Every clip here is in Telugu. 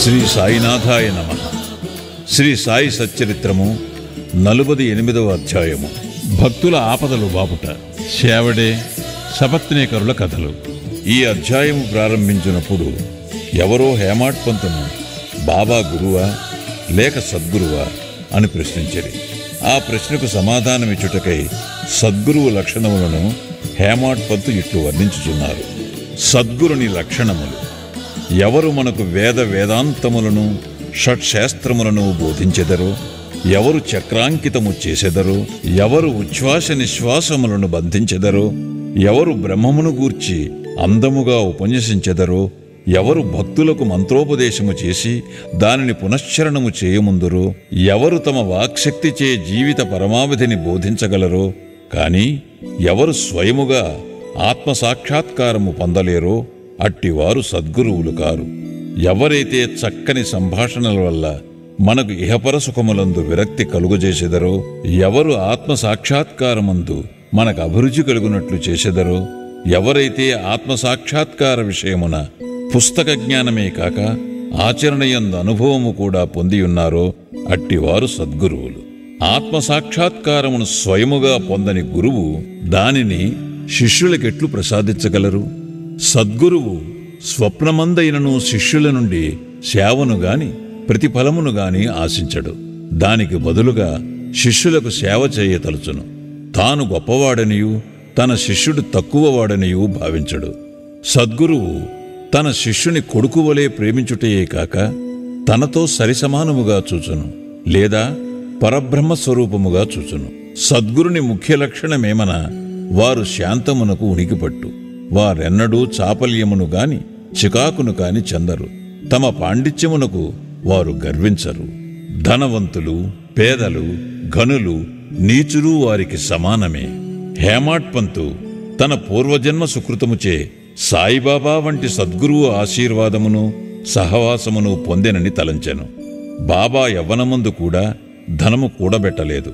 శ్రీ సాయినాథాయ నమః. శ్రీ సాయి సచ్చరిత్రము 48వ అధ్యాయము. భక్తుల ఆపదలు బాపుట. శేవడే సపత్నేకరుల కథలు. ఈ అధ్యాయము ప్రారంభించినప్పుడు ఎవరో హేమాడ్ పంతును బాబా గురువా లేక సద్గురువా అని ప్రశ్నించారు. ఆ ప్రశ్నకు సమాధానమిచ్చుటకై సద్గురువు లక్షణములను హేమాడ్ పంతు ఇట్లు వర్ణించుచున్నారు. సద్గురుని లక్షణములు: ఎవరు మనకు వేదాంతములను షట్శాస్త్రములను బోధించెదరో, ఎవరు చక్రాంకితము చేసెదరో, ఎవరు ఉచ్ఛ్వాస నిశ్వాసములను బంధించెదరో, ఎవరు బ్రహ్మమును గూర్చి అందముగా ఉపన్యసించెదరో, ఎవరు భక్తులకు మంత్రోపదేశము చేసి దానిని పునశ్చరణము చేయముందురో, ఎవరు తమ వాక్శక్తిచే జీవిత పరమావధిని బోధించగలరో, కాని ఎవరు స్వయముగా ఆత్మసాక్షాత్కారము పొందలేరో అట్టివారు సద్గురువులు కారు. ఎవరైతే చక్కని సంభాషణల వల్ల మనకు ఇహపర సుఖములందు విరక్తి కలుగజేసెదరో, ఎవరు ఆత్మసాక్షాత్కారమందు మనకు అభిరుచి కలుగునట్లు చేసెదరో, ఎవరైతే ఆత్మసాక్షాత్కార విషయమున పుస్తక జ్ఞానమే కాక ఆచరణయందు అనుభవము కూడా పొందియున్నారో అట్టివారు సద్గురువులు. ఆత్మసాక్షాత్కారమును స్వయముగా పొందని గురువు దానిని శిష్యులకెట్లు ప్రసాదించగలరు? సద్గురువు స్వప్నమందైనను శిష్యుల నుండి సేవను గాని ప్రతిఫలమును గాని ఆశించడు. దానికి బదులుగా శిష్యులకు సేవ చేయతలుచును. తాను గొప్పవాడనియు తన శిష్యుడు తక్కువవాడనియు భావించడు. సద్గురువు తన శిష్యుని కొడుకు వలె ప్రేమించుటయే కాక తనతో సరిసమానముగా చూచును, లేదా పరబ్రహ్మస్వరూపముగా చూచును. సద్గురుని ముఖ్య లక్షణమేమన వారు శాంతమునకు ఉనికిపట్టు. వారెన్నడూ చాపల్యమును గాని చికాకును కాని చెందరు. తమ పాండిత్యమునకు వారు గర్వించరు. ధనవంతులు, పేదలు, ఘనులు, నీచులు వారికి సమానమే. హేమాడ్ పంతు తన పూర్వజన్మ సుకృతముచే సాయిబాబా వంటి సద్గురువు ఆశీర్వాదమును సహవాసమును పొందెనని తలంచెను. బాబా యవ్వనమందు కూడా ధనము కూడబెట్టలేదు.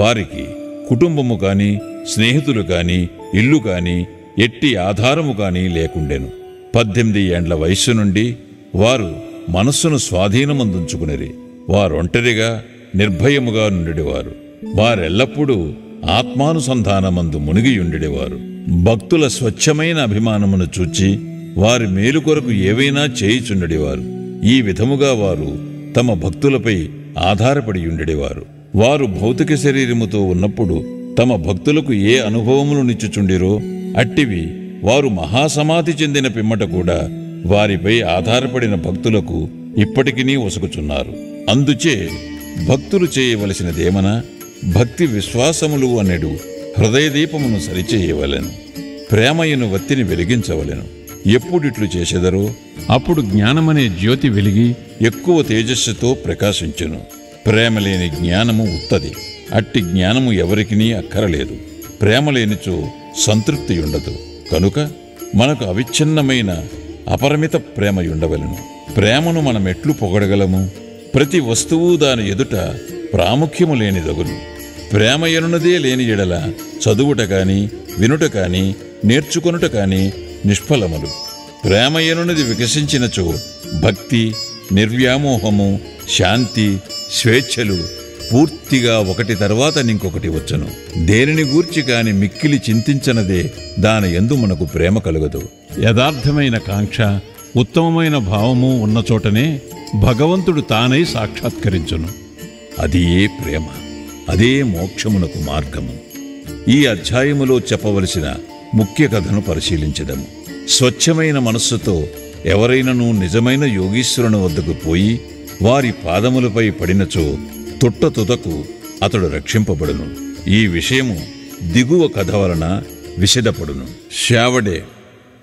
వారికి కుటుంబము కాని స్నేహితులు కాని ఇల్లు కాని ఎట్టి ఆధారము కాని లేకుండెను. 18 ఏండ్ల వయస్సు నుండి వారు మనస్సును స్వాధీనమందుంచుకునిరి. వారొంటరిగా నిర్భయముగా నుండివారు. వారెల్లప్పుడూ ఆత్మానుసంధానమందు మునిగియుండివారు. భక్తుల స్వచ్ఛమైన అభిమానమును చూచి వారి మేలు కొరకు ఏవైనా చేయిచుండెడివారు. ఈ విధముగా వారు తమ భక్తులపై ఆధారపడి ఉండేవారు. వారు భౌతిక శరీరముతో ఉన్నప్పుడు తమ భక్తులకు ఏ అనుభవములు నిచ్చుచుండిరో అట్టివి వారు మహాసమాధి చెందిన పిమ్మట కూడా వారిపై ఆధారపడిన భక్తులకు ఇప్పటికినీ ఒసుకుచున్నారు. అందుచే భక్తులు చేయవలసినదేమనా భక్తి విశ్వాసములు అనెడు హృదయదీపమును సరిచేయవలెను. ప్రేమయును వత్తిని వెలిగించవలెను. ఎప్పుడిట్లు చేసెదరో అప్పుడు జ్ఞానమనే జ్యోతి వెలిగి ఎక్కువ తేజస్సుతో ప్రకాశించును. ప్రేమలేని జ్ఞానము ఉత్తది. అట్టి జ్ఞానము ఎవరికినీ అక్కరలేదు. ప్రేమలేనిచో సంతృప్తి ఉండదు. కనుక మనకు అవిచ్ఛిన్నమైన అపరిమిత ప్రేమయుండవలెను. ప్రేమను మనమెట్లు పొగడగలము? ప్రతి వస్తువు దాని ఎదుట ప్రాముఖ్యము లేనిదగును. ప్రేమయనున్నదే లేని ఎడల చదువుట కాని వినుట కాని నేర్చుకొనుట కాని నిష్ఫలములు. ప్రేమయనున్నది వికసించినచో భక్తి, నిర్వ్యామోహము, శాంతి, స్వేచ్ఛలు పూర్తిగా ఒకటి తర్వాత ఇంకొకటి వచ్చును. దేనిని గూర్చి కాని మిక్కిలి చింతించనదే దాని యందు మనకు ప్రేమ కలుగదు. యథార్థమైన కాంక్ష, ఉత్తమమైన భావము ఉన్న చోటనే భగవంతుడు తానై సాక్షాత్కరించును. అది ఏ ప్రేమ, అదే మోక్షమునకు మార్గము. ఈ అధ్యాయములో చెప్పవలసిన ముఖ్య కథను పరిశీలించదము. స్వచ్ఛమైన మనస్సుతో ఎవరైనను నిజమైన యోగీశ్వరుని వద్దకు పోయి వారి పాదములపై పడినచో తుట్టతుదకు అతడు రక్షింపబడును. ఈ విషయము దిగువ కథ వలన విశదపడును. శావడే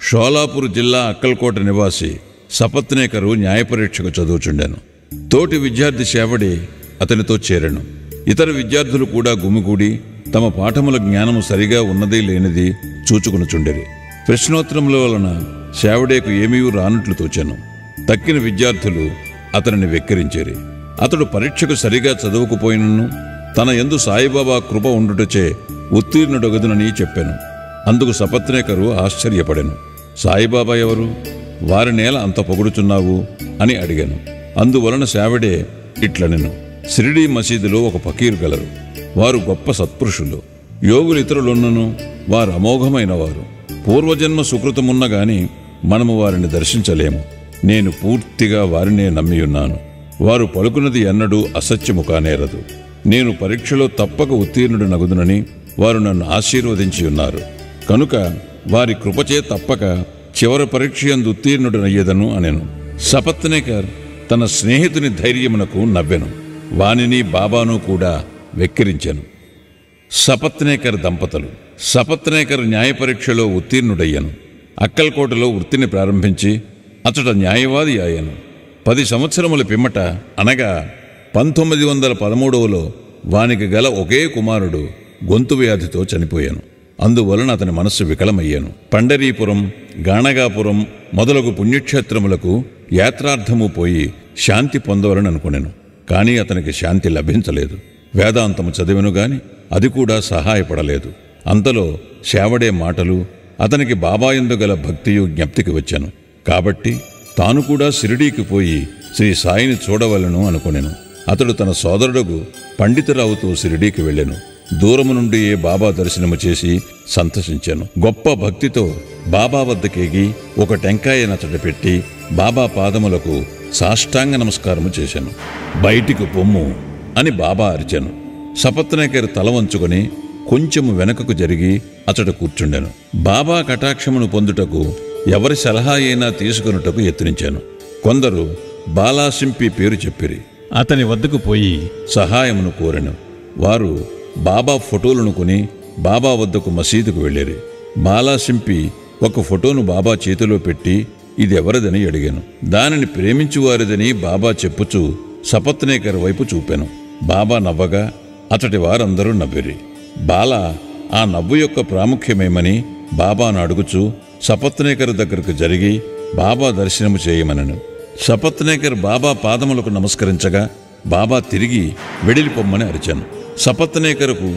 షోలాపూర్ జిల్లా అక్కల్కోట నివాసి సపత్నేకరు న్యాయపరీక్షకు చదువుచుండెను. తోటి విద్యార్థి శావడే అతనితో చేరెను. ఇతర విద్యార్థులు కూడా గుమిగూడి తమ పాఠముల జ్ఞానము సరిగా ఉన్నది లేనిది చూచుకునుచుండెరి. ప్రశ్నోత్తరముల వలన శావడేకు ఏమీ రానట్లు తోచెను. తక్కిన విద్యార్థులు అతనిని వెక్కిరించేరి. అతడు పరీక్షకు సరిగా చదువుకుపోయినను తన యందు సాయిబాబా కృప ఉండుటచే ఉత్తీర్ణుడగదునని చెప్పాను. అందుకు సపత్నేకరు ఆశ్చర్యపడెను. సాయిబాబా ఎవరు? వారి నేల అంత పొగుడుచున్నావు అని అడిగాను. అందువలన శావడే ఇట్లనెను, షిరిడీ మసీదులో ఒక ఫకీరు గలరు. వారు గొప్ప సత్పురుషులు. యోగులు ఇతరులున్నను వారు అమోఘమైన వారు. పూర్వజన్మ సుకృతమున్న గాని మనము వారిని దర్శించలేము. నేను పూర్తిగా వారినే నమ్మియున్నాను. వారు పలుకున్నది ఎన్నడూ అసత్యము కానేరదు. నేను పరీక్షలో తప్పక ఉత్తీర్ణుడు నగుదునని వారు నన్ను ఆశీర్వదించి ఉన్నారు. కనుక వారి కృపచే తప్పక చివరి పరీక్షయందు ఉత్తీర్ణుడనయ్యేదను అనెను. సపత్నేకర్ తన స్నేహితుని ధైర్యమునకు నవ్వెను. వానిని బాబాను కూడా వెక్కిరించెను. సపత్నేకర్ దంపతులు. సపత్నేకర్ న్యాయ పరీక్షలో ఉత్తీర్ణుడయ్యను. అక్కల్కోటలో వృత్తిని ప్రారంభించి అతడ న్యాయవాది అయ్యను. 10 సంవత్సరముల పిమ్మట అనగా 1913లో వానికి గల ఒకే కుమారుడు గొంతు వ్యాధితో చనిపోయాను. అందువలన అతని మనస్సు వికలమయ్యాను. పండరీపురం, గాణగాపురం మొదలగు పుణ్యక్షేత్రములకు యాత్రార్థము పోయి శాంతి పొందవలని అనుకునేను. కానీ అతనికి శాంతి లభించలేదు. వేదాంతము చదివెను గాని అది కూడా సహాయపడలేదు. అంతలో శావడే మాటలు అతనికి బాబాయందు గల భక్తియు జ్ఞప్తికి వచ్చాను. కాబట్టి తాను కూడా షిరిడీకి పోయి శ్రీ సాయిని చూడవలను అనుకునేను. అతడు తన సోదరుడుగు పండితరావుతో షిరిడీకి వెళ్ళెను. దూరము నుండి బాబా దర్శనము చేసి సంతసించాను. గొప్ప భక్తితో బాబా వద్దకేగి ఒక టెంకాయనతట పెట్టి బాబా పాదములకు సాష్టాంగ నమస్కారము చేశాను. బయటికి పొమ్ము అని బాబా అరిచాను. సపత్నేకర్ తల వంచుకొని కొంచెము వెనకకు జరిగి అతడు కూర్చుండెను. బాబా కటాక్షమును పొందుటకు ఎవరి సలహా అయినా తీసుకొనుటకు యత్నించాను. కొందరు బాలాసింపి పేరు చెప్పిరి. అతని వద్దకు పోయి సహాయమును కోరెను. వారు బాబా ఫోటోలను కొని బాబా వద్దకు మసీదుకు వెళ్ళిరి. బాలాసింపి ఒక ఫోటోను బాబా చేతిలో పెట్టి ఇది ఎవరిదని అడిగాను. దానిని ప్రేమించువారిదని బాబా చెప్పుచూ సపత్నేకర్ వైపు చూపాను. బాబా నవ్వగా అతడి వారందరూ నవ్విరి. బాలా ఆ నవ్వు యొక్క ప్రాముఖ్యమేమని బాబాను అడుగుచూ సపత్నేకర్ దగ్గరకు జరిగి బాబా దర్శనము చేయమనను. సపత్నేకర్ బాబా పాదములకు నమస్కరించగా బాబా తిరిగి వెడిలిపొమ్మని అరిచాను. సపత్నేకరుకు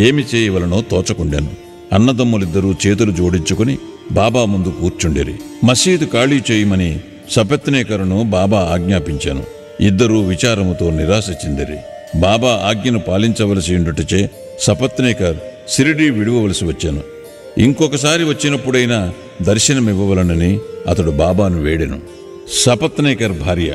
ఏమి చేయవలనో తోచకుండాను. అన్నదమ్ములిద్దరూ చేతులు జోడించుకుని బాబా ముందు కూర్చుండిరి. మసీదు ఖాళీ చేయమని సపత్నేకరును బాబా ఆజ్ఞాపించాను. ఇద్దరూ విచారముతో నిరాశ చెందిరి. బాబా ఆజ్ఞను పాలించవలసి ఉండుటచే సపత్నేకర్ షిరిడీ విడువవలసి వచ్చాను. ఇంకొకసారి వచ్చినప్పుడైనా దర్శనమివ్వవలనని అతడు బాబాను వేడెను. సపత్నేకర్ భార్య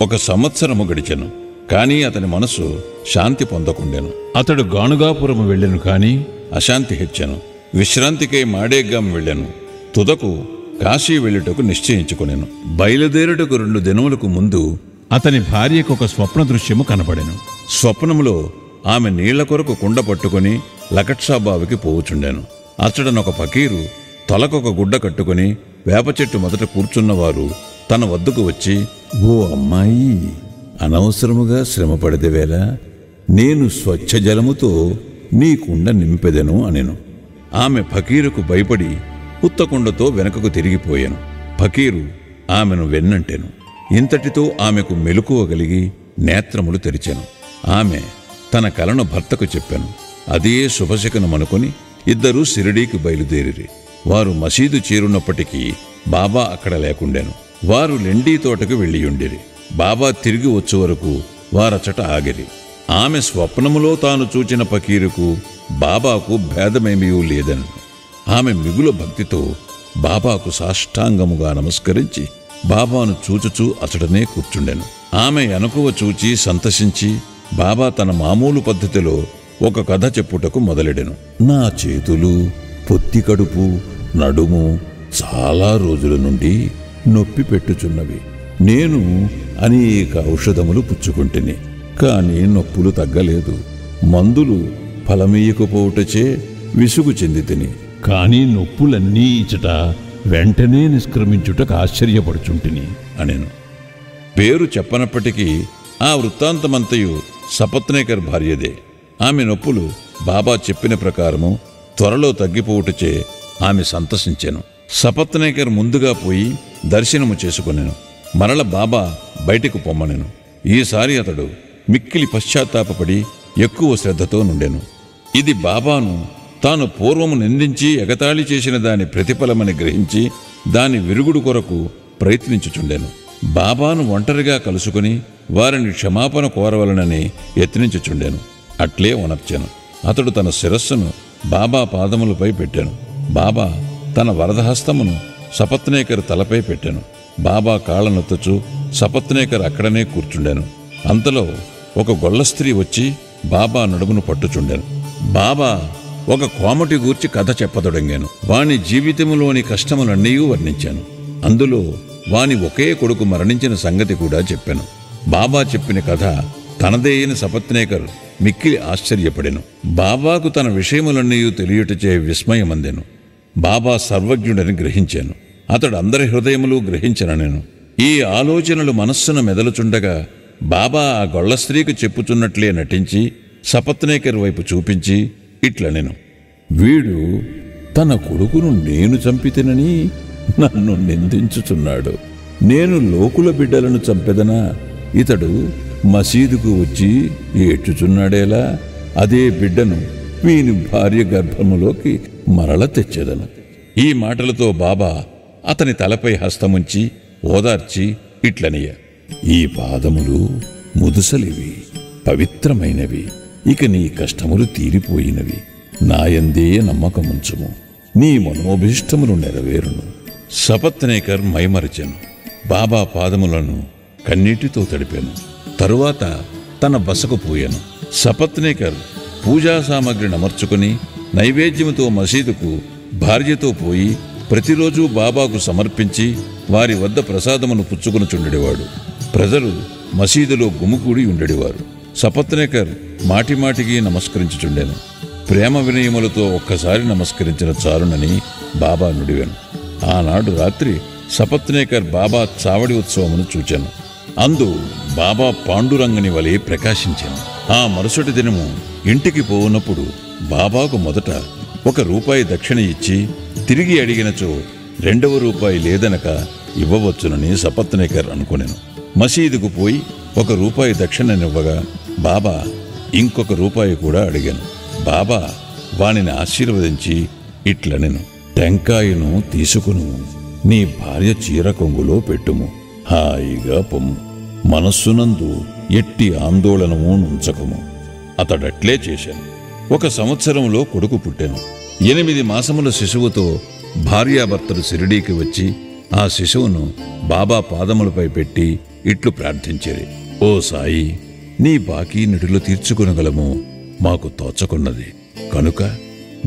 1 సంవత్సరము గడిచెను. కానీ అతని మనసు శాంతి పొందకుండెను. అతడు గాణుగాపురము వెళ్ళెను. కాని అశాంతి హెచ్చెను. విశ్రాంతికై మాడేగాం వెళ్ళెను. తుదకు కాశీ వెళ్ళుటకు నిశ్చయించుకొనెను. బయలుదేరుటకు 2 దినములకు ముందు అతని భార్యకు ఒక స్వప్న దృశ్యము కనబడెను. స్వప్నములో ఆమె నీళ్ల కొరకు కుండ పట్టుకుని లకట్సాబావికి పోవుచుండెను. అతడనొక ఫకీరు తలకొక గుడ్డ కట్టుకుని వేప చెట్టు మొదట కూర్చున్నవారు తన వద్దకు వచ్చి, ఓ అమ్మాయి, అనవసరముగా శ్రమపడితేవేళ నేను స్వచ్ఛ జలముతో నీ కుండ నింపెదెను అనెను. ఆమె ఫకీరుకు భయపడి ఉత్తకుండతో వెనకకు తిరిగిపోయాను. ఫకీరు ఆమెను వెన్నంటెను. ఇంతటితో ఆమెకు మెలకువగలిగి నేత్రములు తెరిచెను. ఆమె తన కలను భర్తకు చెప్పాను. అదే శుభశకనమనుకొని ఇద్దరూ షిరిడీకి బయలుదేరిరి. వారు మసీదు చేరున్నప్పటికీ బాబా అక్కడ లేకుండెను. వారు లెండీ తోటకు వెళ్ళియుండిరి. బాబా తిరిగి వచ్చే వరకు వారచట ఆగిరి. ఆమె స్వప్నములో తాను చూచిన ఫకీరుకు బాబాకు భేదమేమీ లేదను. ఆమె మిగుల భక్తితో బాబాకు సాష్టాంగముగా నమస్కరించి బాబాను చూచుచూ అతడనే కూర్చుండెను. ఆమె ఎనకువ చూచి సంతసించి బాబా తన మామూలు పద్ధతిలో ఒక కథ చెప్పుటకు మొదలెడెను. నా చేతులు, పొత్తి కడుపు, నడుము చాలా రోజుల నుండి నొప్పి పెట్టుచున్నవి. నేను అనేక ఔషధములు పుచ్చుకుంటుని, కాని నొప్పులు తగ్గలేదు. మందులు ఫలమీయకపోవుటచే విసుగు చెంది తిని, కాని నొప్పులన్నీ ఇచ్చట వెంటనే నిష్క్రమించుటకు ఆశ్చర్యపడుచుంటిని అనెను. పేరు చెప్పనప్పటికీ ఆ వృత్తాంతమంతయు సపత్నేకర్ భార్యదే. ఆమె నొప్పులు బాబా చెప్పిన ప్రకారము త్వరలో తగ్గిపోవుటచే ఆమె సంతసించెను. సపత్నేకర్ ముందుగా పోయి దర్శనము చేసుకొనెను. మరల బాబా బయటకు పొమ్మనెను. ఈసారి అతడు మిక్కిలి పశ్చాత్తాపపడి ఎక్కువ శ్రద్ధతో నుండెను. ఇది బాబాను తాను పూర్వము నిందించి ఎగతాళి చేసిన దాని ప్రతిఫలమని గ్రహించి దాని విరుగుడు కొరకు ప్రయత్నించుచుండెను. బాబాను ఒంటరిగా కలుసుకుని వారిని క్షమాపణ కోరవలనని యత్నించుచుండెను. అట్లే ఉనర్చాను. అతడు తన శిరస్సును బాబా పాదములపై పెట్టాను. బాబా తన వరదహస్తమును సపత్నేకర్ తలపై పెట్టాను. బాబా కాళ్ళనొత్తుచు సపత్నేకర్ అక్కడనే కూర్చుండాను. అంతలో ఒక గొల్ల స్త్రీ వచ్చి బాబా నడుమును పట్టుచుండెను. బాబా ఒక కోమటి గూర్చి కథ చెప్పదొడంగాను. వాని జీవితములోని కష్టములన్నీ వర్ణించాను. అందులో వాని ఒకే కొడుకు మరణించిన సంగతి కూడా చెప్పాను. బాబా చెప్పిన కథ తనదే అయిన సపత్నేకర్ మిక్కిలి ఆశ్చర్యపడెను. బాబాకు తన విషయములన్నీ తెలియటచే విస్మయమందెను. బాబా సర్వజ్ఞుడని గ్రహించాను. అతడు అందరి హృదయములు గ్రహించననెను. ఈ ఆలోచనలు మనస్సును మెదలుచుండగా బాబా ఆ గొల్ల స్త్రీకి చెప్పుచున్నట్లే నటించి సపత్నేకర్ వైపు చూపించి ఇట్లనెను. వీడు తన కొడుకును నేను చంపితేనని నన్ను నిందించుచున్నాడు. నేను లోకుల బిడ్డలను చంపెదనా? ఇతడు మసీదుకు వచ్చి ఏడ్చుచున్నాడేలా? అదే బిడ్డను వీని భార్య గర్భములోకి మరల తెచ్చెదను. ఈ మాటలతో బాబా అతని తలపై హస్తముంచి ఓదార్చి ఇట్లనియ, ఈ పాదములు ముదుసలివి, పవిత్రమైనవి. ఇక నీ కష్టములు తీరిపోయినవి. నాయందే నమ్మకముంచుము. నీ మనోభీష్టములు నెరవేరును. సపత్నేకర్ మైమరిచెను. బాబా పాదములను కన్నీటితో తడిపాను. తరువాత తన బసకు పోయాను. సపత్నేకర్ పూజా సామగ్రి నమర్చుకుని నైవేద్యముతో మసీదుకు భార్యతో పోయి ప్రతిరోజు బాబాకు సమర్పించి వారి వద్ద ప్రసాదమును పుచ్చుకునుచుండెడివాడు. ప్రజలు మసీదులో గుమికూడి ఉండేవారు. సపత్నేకర్ మాటిమాటికి నమస్కరించుచుండెను. ప్రేమ వినయములతో ఒక్కసారి నమస్కరించిన చాలునని బాబా నుడివెను. ఆనాడు రాత్రి సపత్నేకర్ బాబా చావడి ఉత్సవమును చూచాను. అందు బాబా పాండురంగని వలె ప్రకాశించాను. ఆ మరుసటి దినము ఇంటికి పోవునప్పుడు బాబాకు మొదట ₹1 దక్షిణ ఇచ్చి తిరిగి అడిగినచో ₹2 లేదనక ఇవ్వవచ్చునని సపత్నేకర్ అనుకునేను. మసీదుకు పోయి ₹1 దక్షిణనివ్వగా బాబా ఇంకొక ₹1 కూడా అడిగాను. బాబా వానిని ఆశీర్వదించి ఇట్లనెను, టెంకాయను తీసుకును, నీ భార్య చీర కొంగులో పెట్టుము, హాయిగా పొమ్ము, మనస్సునందు ఎట్టి ఆందోళనము నుంచకము. అతడట్లే చేశాను. 1 సంవత్సరంలో కొడుకు పుట్టెను. 8 మాసముల శిశువుతో భార్యాభర్తలు షిరిడీకి వచ్చి ఆ శిశువును బాబా పాదములపై పెట్టి ఇట్లు ప్రార్థించేది, ఓ సాయి, నీ బాకీ నిడులు తీర్చుకొనగలము మాకు తోచకున్నది కనుక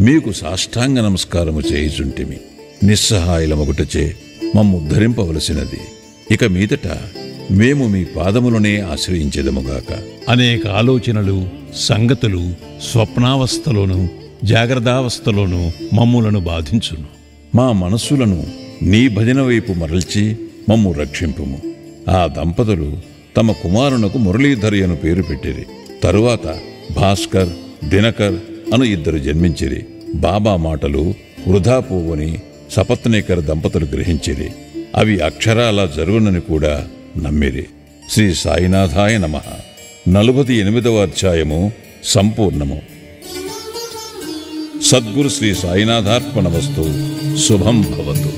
మీకు సాష్టాంగ నమస్కారము చేయుచుంటిమి. నిస్సహాయులమగుటచే మమ్ముద్ధరింపవలసినది. ఇక మీదట మేము మీ పాదములనే ఆశ్రయించెదముగాక. అనేక ఆలోచనలు, సంగతులు స్వప్నావస్థలోను జాగ్రత్తావస్థలోను మమ్ములను బాధించును. మా మనస్సులను నీ భజన వైపు మరల్చి మమ్ము రక్షింపుము. ఆ దంపతులు తమ కుమారునకు మురళీధర్ అను పేరు పెట్టిరి. తరువాత భాస్కర్, దినకర్ అను 2 జన్మించిరి. బాబా మాటలు వృధా పోవని సపత్నేకర్ దంపతులు గ్రహించిరి. అవి అక్షరాలా జరుగునని కూడా నమ్మిరి. శ్రీ సాయినాథాయ నమః. 48వ అధ్యాయము సంపూర్ణము. సద్గురు శ్రీ సాయినాథార్పణమస్తు. శుభం భవతు.